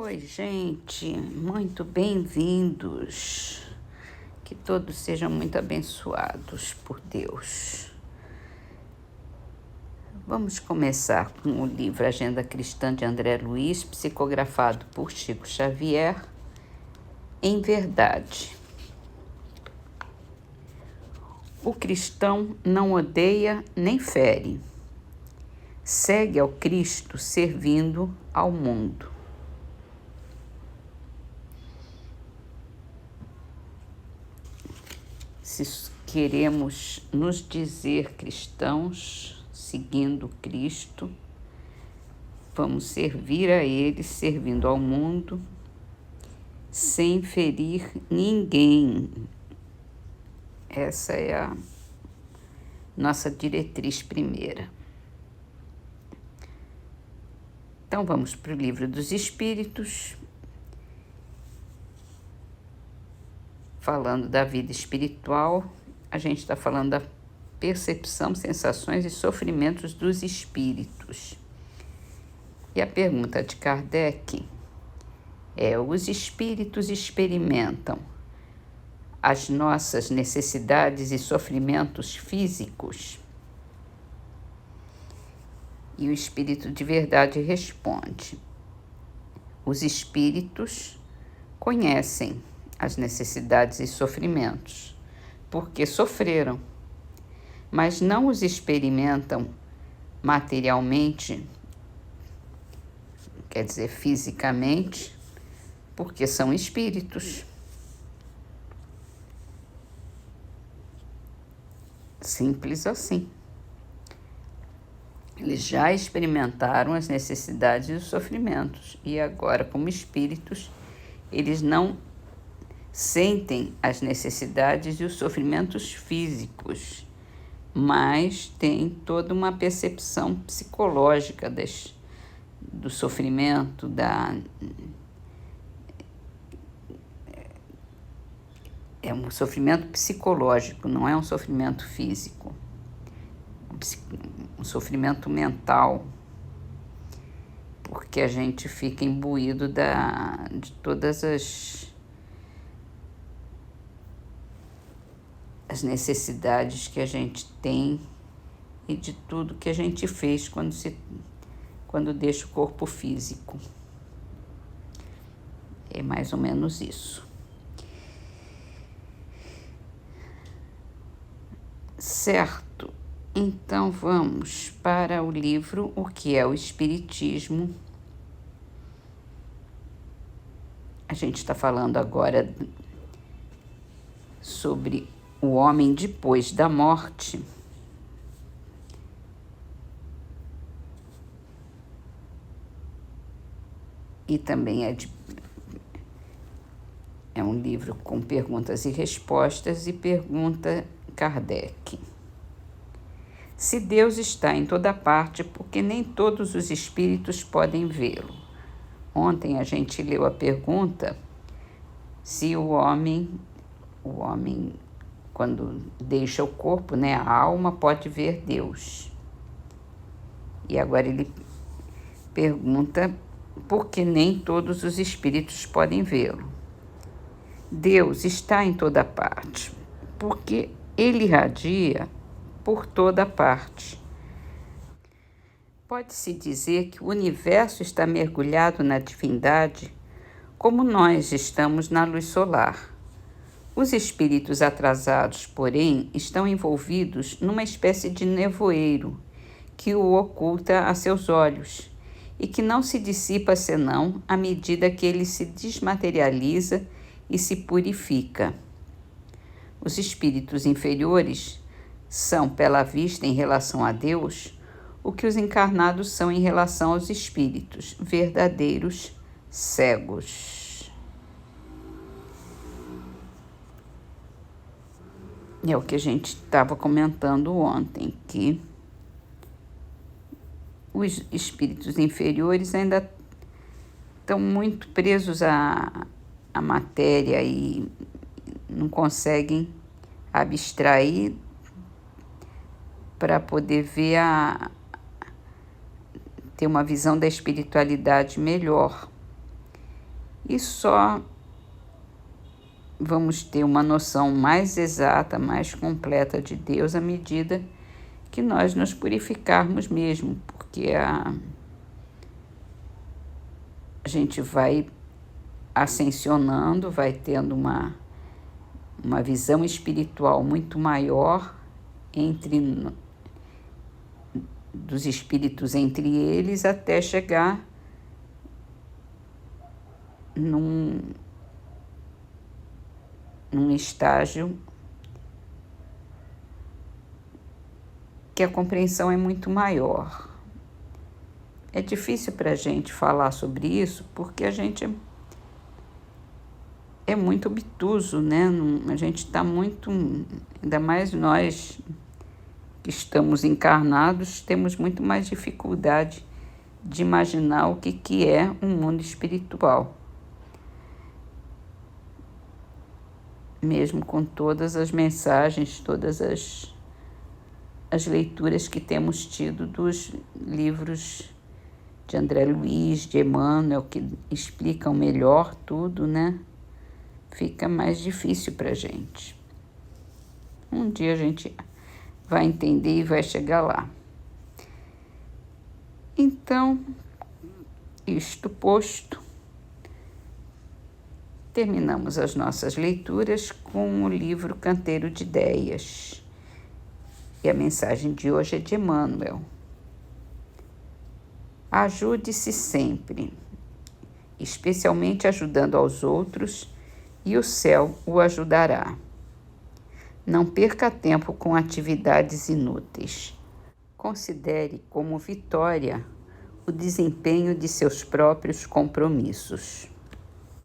Oi, gente, muito bem-vindos. Que todos sejam muito abençoados por Deus. Vamos começar com o livro Agenda Cristã de André Luiz, psicografado por Chico Xavier, Em Verdade. O cristão não odeia nem fere. Segue ao Cristo servindo ao mundo. Se queremos nos dizer cristãos, seguindo Cristo, vamos servir a Ele, servindo ao mundo, sem ferir ninguém. Essa é a nossa diretriz primeira. Então vamos para o Livro dos Espíritos, falando da vida espiritual. A gente está falando da percepção, sensações e sofrimentos dos espíritos. E a pergunta de Kardec é: os espíritos experimentam as nossas necessidades e sofrimentos físicos? E o espírito de verdade responde: os espíritos conhecem as necessidades e sofrimentos, porque sofreram, mas não os experimentam materialmente, quer dizer, fisicamente, porque são espíritos. Simples assim. Eles já experimentaram as necessidades e os sofrimentos, e agora, como espíritos, eles não sentem as necessidades e os sofrimentos físicos, mas têm toda uma percepção psicológica do sofrimento, é um sofrimento psicológico, não é um sofrimento físico, um sofrimento mental, porque a gente fica imbuído de todas as necessidades que a gente tem e de tudo que a gente fez quando deixa o corpo físico. É mais ou menos isso. Certo, então vamos para o livro O que é o Espiritismo. A gente está falando agora sobre o homem depois da morte. E também é um livro com perguntas e respostas, e pergunta Kardec: se Deus está em toda parte, porque nem todos os espíritos podem vê-lo? Ontem a gente leu a pergunta se o homem, quando deixa o corpo, né, a alma pode ver Deus. E agora ele pergunta por que nem todos os espíritos podem vê-lo. Deus está em toda parte, porque Ele irradia por toda parte. Pode-se dizer que o universo está mergulhado na divindade, como nós estamos na luz solar. Os espíritos atrasados, porém, estão envolvidos numa espécie de nevoeiro que o oculta a seus olhos e que não se dissipa senão à medida que ele se desmaterializa e se purifica. Os espíritos inferiores são, pela vista em relação a Deus, o que os encarnados são em relação aos espíritos, verdadeiros cegos. É o que a gente estava comentando ontem, que os espíritos inferiores ainda estão muito presos à matéria e não conseguem abstrair para poder ter uma visão da espiritualidade melhor. e só vamos ter uma noção mais exata, mais completa de Deus à medida que nós nos purificarmos mesmo, porque a gente vai ascensionando, vai tendo uma visão espiritual muito maior dos espíritos entre eles, até chegar num estágio que a compreensão é muito maior. É difícil para a gente falar sobre isso porque a gente é muito obtuso, né? A gente está muito, ainda mais nós que estamos encarnados, temos muito mais dificuldade de imaginar o que é um mundo espiritual. Mesmo com todas as mensagens, todas as leituras que temos tido dos livros de André Luiz, de Emmanuel, que explicam melhor tudo, né? Fica mais difícil para a gente. Um dia a gente vai entender e vai chegar lá. Então, isto posto, terminamos as nossas leituras com o livro Canteiro de Ideias. E a mensagem de hoje é de Emmanuel. Ajude-se sempre, especialmente ajudando aos outros, e o céu o ajudará. Não perca tempo com atividades inúteis. Considere como vitória o desempenho de seus próprios compromissos.